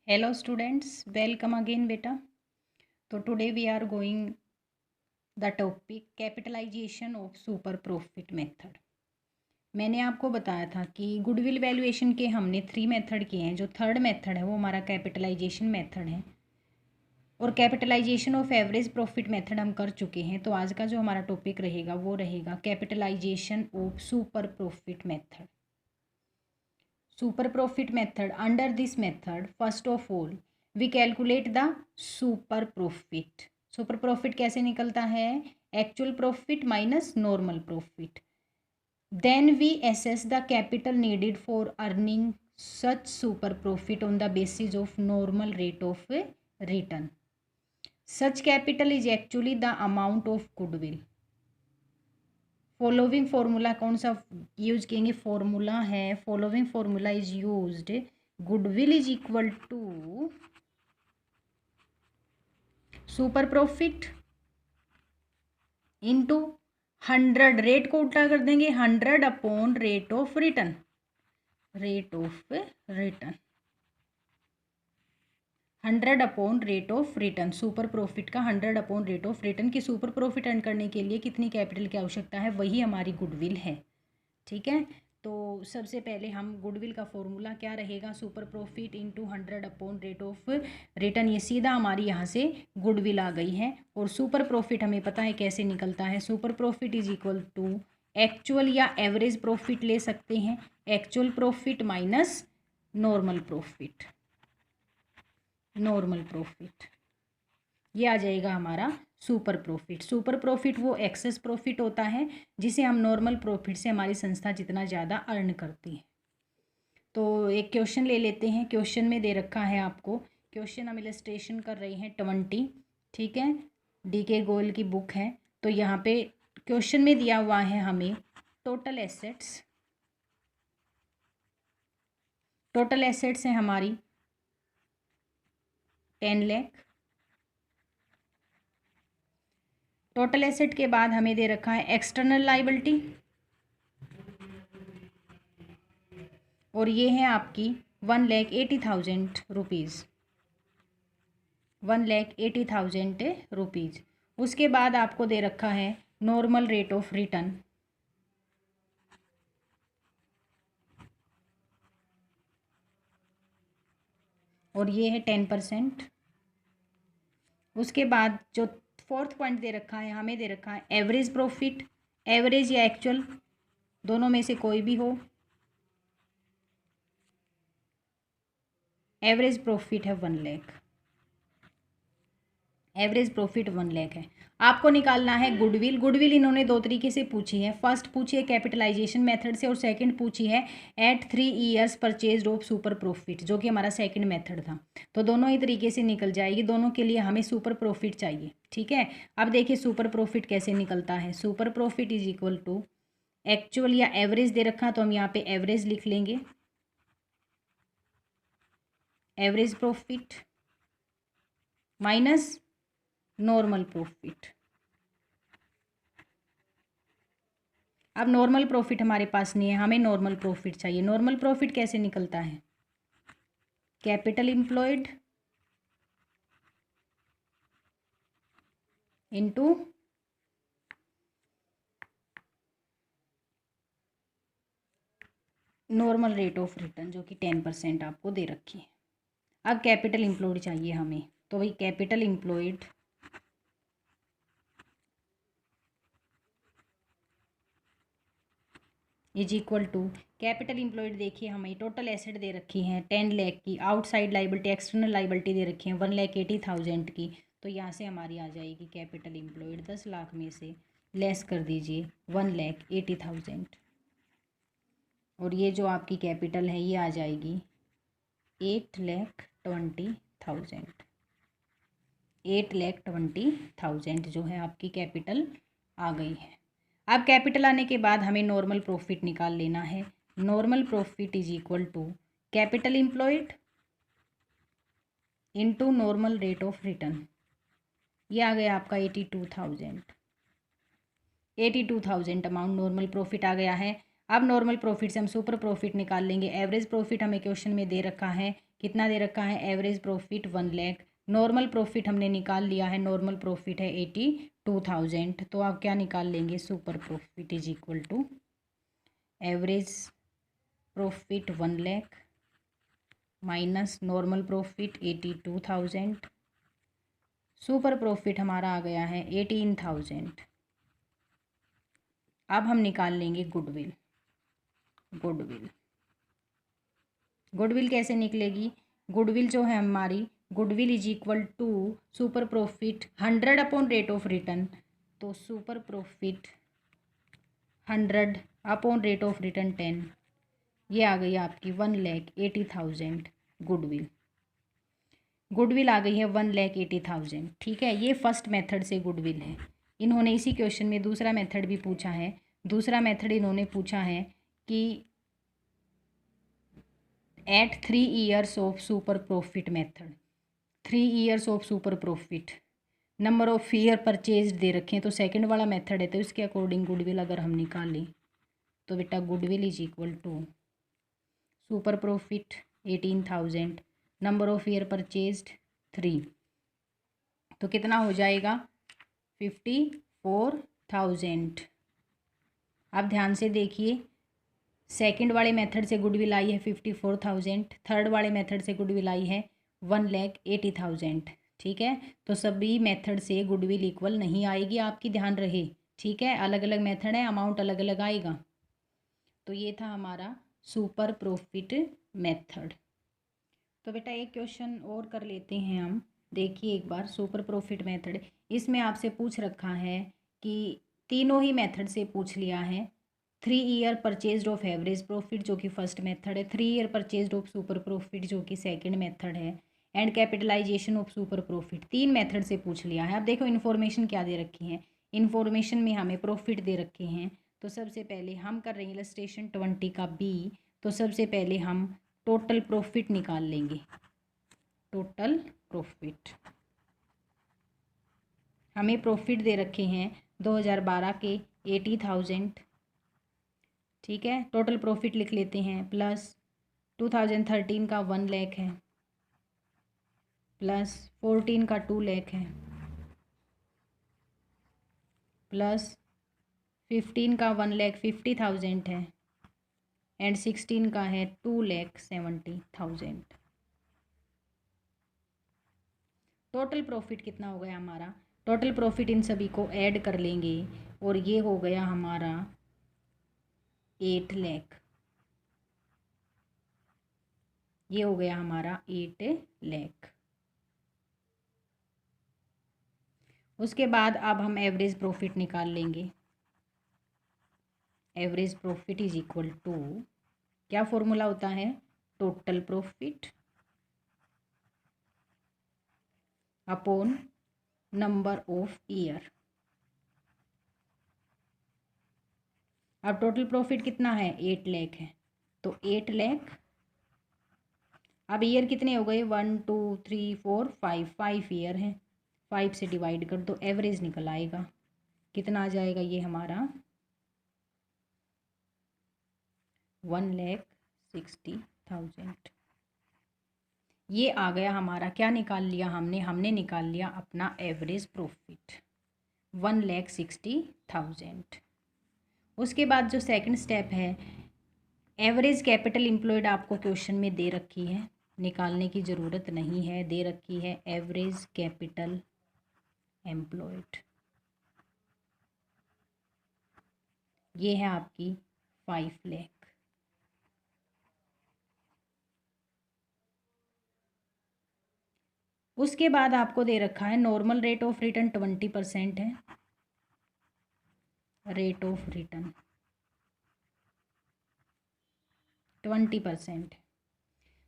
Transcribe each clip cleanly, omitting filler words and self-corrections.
Hello students, welcome again beta. So today we are going the topic capitalization of super profit method. मैंने आपको बताया था कि goodwill valuation के हमने 3 मेथड किए हैं। जो थर्ड मेथड है वो हमारा कैपिटलाइजेशन मेथड है और capitalisation of average profit method हम कर चुके हैं। तो आज का जो हमारा टॉपिक रहेगा वो रहेगा capitalisation of super profit method. Super profit method. Under this method, first of all, we calculate the super profit. Super profit कैसे निकलता है? Actual profit minus normal profit. Then we assess the capital needed for earning such super profit on the basis of normal rate of return. Such capital is actually the amount of goodwill. Following formula कौन सा use करेंगे? Formula है following formula is used. Goodwill is equal to super profit into 100। Rate को उल्टा कर देंगे, 100 upon rate of return. Rate of return 100 upon rate of return. Super profit का 100 upon rate of return की super profit earn करने के लिए कितनी कैपिटल की आवश्यकता है, वही हमारी गुडविल है। ठीक है, तो सबसे पहले हम गुडविल का फॉर्मूला क्या रहेगा? Super profit into 100 upon rate of return. ये सीधा हमारी यहाँ से गुडविल आ गई है। और सुपर प्रॉफिट हमें पता है कैसे निकलता है। Super profit is equal to actual या एवरेज प्रॉफिट ले सकते हैं। Actual profit minus normal profit. Normal profit ये आ जाएगा हमारा सुपर प्रॉफिट। सुपर प्रॉफिट वो एक्सेस प्रॉफिट होता है जिसे हम नॉर्मल प्रॉफिट से हमारी संस्था जितना ज़्यादा अर्न करती है। तो एक क्वेश्चन ले लेते हैं। क्वेश्चन में दे रखा है आपको, क्वेश्चन हम इलस्ट्रेशन कर रहे हैं 20। ठीक है, DK गोयल की बुक है। तो यहाँ पे क्वेश्चन में दिया हुआ है हमें टोटल एसेट्स। टोटल एसेट्स है हमारी 10 लाख। टोटल एसेट के बाद हमें दे रखा है एक्सटर्नल लाइबिलिटी और ये है आपकी 1,80,000 रुपीज़। 1,80,000 रुपीज़। उसके बाद आपको दे रखा है नॉर्मल रेट ऑफ रिटर्न। और ये है 10%। उसके बाद जो फोर्थ पॉइंट दे रखा है, हमें दे रखा है एवरेज प्रॉफिट। एवरेज या एक्चुअल दोनों में से कोई भी हो। एवरेज प्रॉफिट है 1 लाख। एवरेज प्रॉफिट 1 लाख है। आपको निकालना है गुडविल। गुडविल इन्होंने दो तरीके से पूछी है। फर्स्ट पूछी है कैपिटलाइजेशन मेथड से और सेकंड पूछी है at 3 years purchase of super profit, जो कि हमारा सेकंड मेथड था। तो दोनों ही तरीके से निकल जाएगी। दोनों के लिए हमें सुपर प्रॉफिट चाहिए। ठीक है, अब देखिए सुपर प्रॉफिट कैसे निकलता है। Super profit is equal to actual या एवरेज दे रखा, तो हम यहाँ पे एवरेज लिख लेंगे। Average profit minus normal profit. अब नॉर्मल प्रॉफिट हमारे पास नहीं है, हमें नॉर्मल प्रॉफिट चाहिए। नॉर्मल प्रॉफिट कैसे निकलता है? Capital employed into normal rate of return, जो कि 10% आपको दे रखी है। अब कैपिटल एम्प्लॉयड चाहिए हमें, तो भाई capital employed is equal to capital employed. देखिए हमें टोटल एसेट दे रखी है 10 लाख की। आउटसाइड लाइबिलिटी एक्सटर्नल लाइबिलिटी दे रखी है 1,80,000 की। तो यहाँ से हमारी आ जाएगी कैपिटल एम्प्लॉयड 10 लाख में से लेस कर दीजिए 1,80,000। और ये जो आपकी कैपिटल है ये आ जाएगी 8,20,000। 8,20,000 जो है आपकी कैपिटल आ गई है। अब कैपिटल आने के बाद हमें नॉर्मल प्रॉफिट निकाल लेना है। Normal profit is equal to capital employed into normal rate of return. ये आ गया आपका 82,000। 82,000 अमाउंट नॉर्मल प्रॉफिट आ गया है। अब नॉर्मल प्रॉफिट से हम सुपर प्रॉफिट निकाल लेंगे। एवरेज प्रॉफिट हमें क्वेश्चन में दे रखा है कितना दे रखा है, average profit 1 lakh. Normal profit हमने निकाल लिया है, नॉर्मल प्रॉफिट है 82,000। तो आप क्या निकाल लेंगे, super profit is equal to average profit 1 lakh minus normal profit 82,000। Super profit हमारा आ गया है 18,000। अब हम निकाल लेंगे गुडविल। गुडविल कैसे निकलेगी, गुडविल जो है हमारी, goodwill is equal to super profit 100 upon rate of return. तो super profit 100 upon rate of return 10, ये आ गई आपकी 1,80,000 गुडविल। गुडविल आ गई है 1,80,000। ठीक है, ये फर्स्ट मेथड से गुडविल है। इन्होंने इसी क्वेश्चन में दूसरा मेथड भी पूछा है। दूसरा मेथड इन्होंने पूछा है कि at 3 years of super profit method, 3 years of super profit, number of year purchase दे रखे हैं। तो सेकंड वाला मेथड है, तो इसके अकॉर्डिंग गुडविल अगर हम निकालें तो बेटा goodwill is equal to super profit 18,000, number of year purchased 3, तो कितना हो जाएगा 54,000। आप ध्यान से देखिए, सेकंड वाले मेथड से गुडविल आई है 54,000, थर्ड वाले मेथड से गुडविल आई है 1,80,000। ठीक है, तो सभी मेथड से गुडविल इक्वल नहीं आएगी, आपकी ध्यान रहे। ठीक है, अलग अलग मेथड है, अमाउंट अलग अलग आएगा। तो ये था हमारा सुपर प्रॉफिट मेथड। तो बेटा एक क्वेश्चन और कर लेते हैं हम। देखिए एक बार, सुपर प्रॉफिट मेथड, इसमें आपसे पूछ रखा है कि तीनों ही मेथड से पूछ लिया है। 3 year purchase of average profit जो कि फर्स्ट मेथड है, 3 year purchase of super profit जो कि सेकंड मेथड है, and capitalisation of super profit, 3 method से पूछ लिया है। अब देखो इन्फॉर्मेशन क्या दे रखी है, इन्फॉर्मेशन में हमें प्रॉफिट दे रखे हैं। तो सबसे पहले हम कर रहे हैं इलस्ट्रेशन 20 का बी। तो सबसे पहले हम टोटल प्रॉफिट निकाल लेंगे। टोटल प्रॉफिट, हमें प्रॉफिट दे रखे हैं 2012 के 80,000। ठीक है, टोटल प्रॉफिट लिख लेते हैं, प्लस 2013 का 1 लाख है, प्लस 14 का 2 लाख है, प्लस 15 का 1,50,000 है, एंड 16 का है 2,70,000। टोटल प्रॉफिट कितना हो गया हमारा, टोटल प्रॉफिट इन सभी को ऐड कर लेंगे और ये हो गया हमारा 8 लाख। ये हो गया हमारा 8 लाख। उसके बाद अब हम एवरेज प्रॉफिट निकाल लेंगे। Average profit is equal to, क्या फॉर्मूला होता है, total profit upon number of year. अब टोटल प्रॉफिट कितना है, 8 लाख है, तो 8 लाख। अब ईयर कितने हो गए, 1 2 3 4 5, 5 ईयर हैं, 5 से डिवाइड कर दो, एवरेज निकल आएगा। कितना आ जाएगा ये हमारा 1,60,000। ये आ गया हमारा, क्या निकाल लिया हमने, हमने निकाल लिया अपना एवरेज प्रॉफिट 1,60,000। उसके बाद जो सेकंड स्टेप है, एवरेज कैपिटल एम्प्लॉयड आपको क्वेश्चन में दे रखी है, निकालने की ज़रूरत नहीं है, दे रखी है एवरेज कैपिटल एम्प्लॉयड, ये है आपकी 5 लाख। उसके बाद आपको दे रखा है नॉर्मल रेट ऑफ रिटर्न 20% है, रेट ऑफ रिटर्न 20%।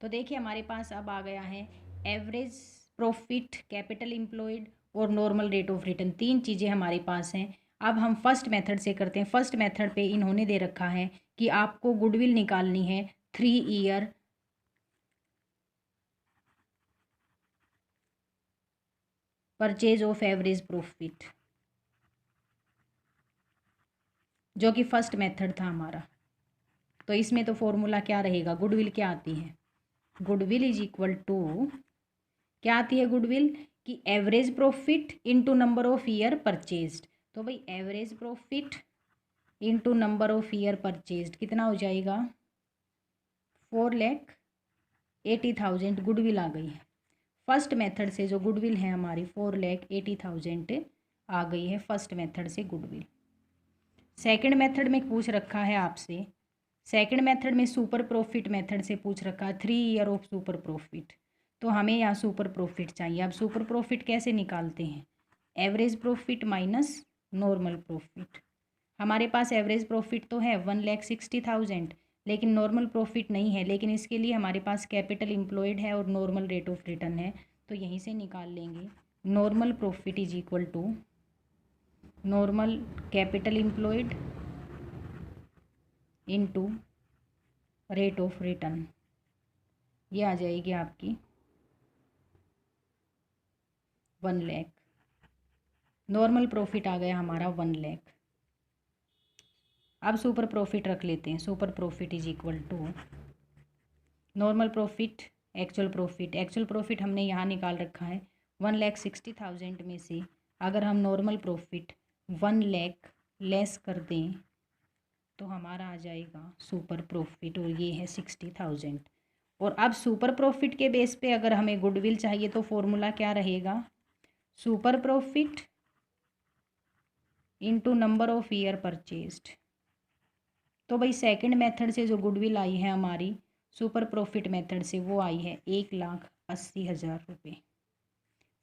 तो देखिए हमारे पास अब आ गया है एवरेज प्रॉफिट, कैपिटल एम्प्लॉयड और नॉर्मल रेट ऑफ रिटर्न, 3 चीज़ें हमारे पास हैं। अब हम फर्स्ट मेथड से करते हैं। फर्स्ट मेथड पे इन्होंने दे रखा है कि आपको गुडविल निकालनी है 3 year purchase of average profit, जो कि फर्स्ट मेथड था हमारा। तो इसमें तो फॉर्मूला क्या रहेगा, गुडविल क्या आती है, गुडविल इज इक्वल टू, क्या आती है गुडविल कि average profit into number of year purchased. तो भाई average profit into number of year purchased कितना हो जाएगा, 4,80,000 गुडविल आ गई है। फर्स्ट मेथड से जो गुडविल है हमारी 4,80,000 आ गई है फर्स्ट मेथड से गुडविल। सेकंड मेथड में पूछ रखा है आपसे, सेकंड मेथड में सुपर प्रॉफिट मेथड से पूछ रखा है 3 ईयर ऑफ सुपर प्रॉफिट। तो हमें यहाँ सुपर प्रॉफिट चाहिए। अब सुपर प्रॉफिट कैसे निकालते हैं, average profit minus normal profit. हमारे पास एवरेज प्रॉफिट तो है 1,60,000, लेकिन नॉर्मल प्रॉफिट नहीं है, लेकिन इसके लिए हमारे पास कैपिटल एम्प्लॉयड है और नॉर्मल रेट ऑफ रिटर्न है, तो यहीं से निकाल लेंगे। Normal profit is equal to normal capital employed into rate of return, ये आ जाएगी आपकी 1 लाख। नॉर्मल प्रॉफिट आ गया हमारा 1 लाख। अब सुपर प्रॉफिट रख लेते हैं। Super profit is equal to normal profit actual profit. Actual profit हमने यहाँ निकाल रखा है 1,60,000 में से अगर हम नॉर्मल प्रॉफिट 1 लाख लेस कर दें तो हमारा आ जाएगा सुपर प्रॉफिट, और ये है 60,000। और अब सुपर प्रॉफिट के बेस पे अगर हमें गुडविल चाहिए तो फॉर्मूला क्या रहेगा, super profit into number of year purchased. तो भाई सेकंड मेथड से जो गुडविल आई है हमारी सुपर प्रॉफिट मेथड से, वो आई है 1,80,000 रुपये।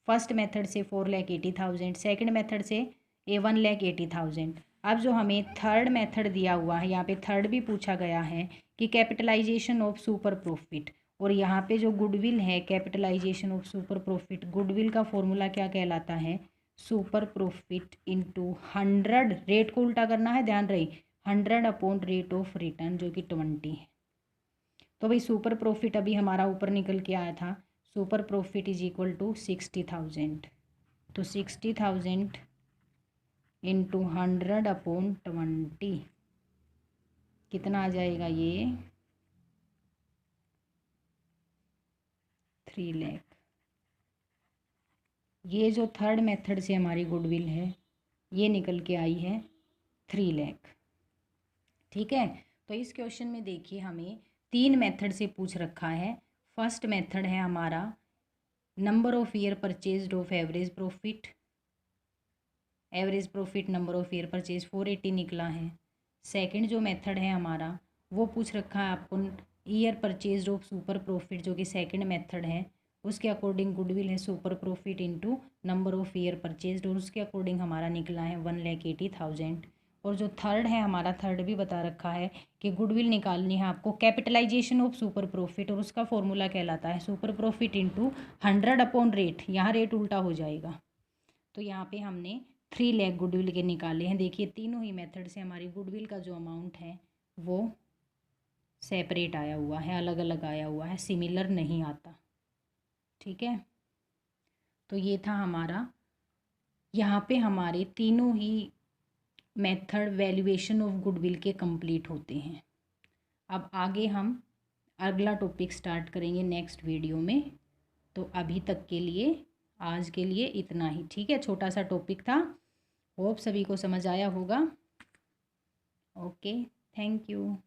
फर्स्ट मेथड से 4,80,000, सेकंड मेथड से 1,80,000। अब जो हमें थर्ड मेथड दिया हुआ है, यहाँ पे थर्ड भी पूछा गया है कि कैपिटलाइजेशन ऑफ सुपर प्रॉफिट, और यहाँ पे जो गुडविल है capitalisation of super profit, goodwill का फॉर्मूला क्या कहलाता है, सुपर प्रॉफिट इंटू 100, रेट को उल्टा करना है, ध्यान रही, 100 अपॉन रेट ऑफ रिटर्न जो कि 20 है। तो भाई सुपर प्रॉफिट अभी हमारा ऊपर निकल के आया था, super profit is equal to 60,000। तो 60,000 इंटू 100 अपॉन 20 कितना आ जाएगा, ये 3 लाख। ये जो थर्ड मेथड से हमारी गुडविल है ये निकल के आई है 3 लाख। ठीक है, तो इस क्वेश्चन में देखिए हमें 3 मेथड से पूछ रखा है। फर्स्ट मेथड है हमारा number of year purchased of average profit, average profit number of year purchase 480 निकला है। सेकंड जो मेथड है हमारा वो पूछ रखा है आपको year purchase of super profit, जो कि सेकंड मेथड है, उसके अकॉर्डिंग गुडविल है super profit into number of year purchase, और उसके अकॉर्डिंग हमारा निकला है 1,80,000। और जो थर्ड है हमारा, थर्ड भी बता रखा है कि गुडविल निकालनी है आपको कैपिटलाइजेशन ऑफ सुपर प्रॉफिट, और उसका फॉर्मूला कहलाता है super profit into 100 upon rate, यहाँ रेट उल्टा हो जाएगा। तो यहाँ पे हमने 3 लाख गुडविल के निकाले हैं। देखिए तीनों ही मेथड से हमारी गुडविल का जो अमाउंट है वो सेपरेट आया हुआ है, अलग अलग आया हुआ है, सिमिलर नहीं आता। ठीक है, तो ये था हमारा, यहाँ पे हमारे तीनों ही मेथड वैल्यूएशन ऑफ गुडविल के कंप्लीट होते हैं। अब आगे हम अगला टॉपिक स्टार्ट करेंगे नेक्स्ट वीडियो में। तो अभी तक के लिए, आज के लिए इतना ही। ठीक है, छोटा सा टॉपिक था, होप सभी को समझ आया होगा। Okay, thank you.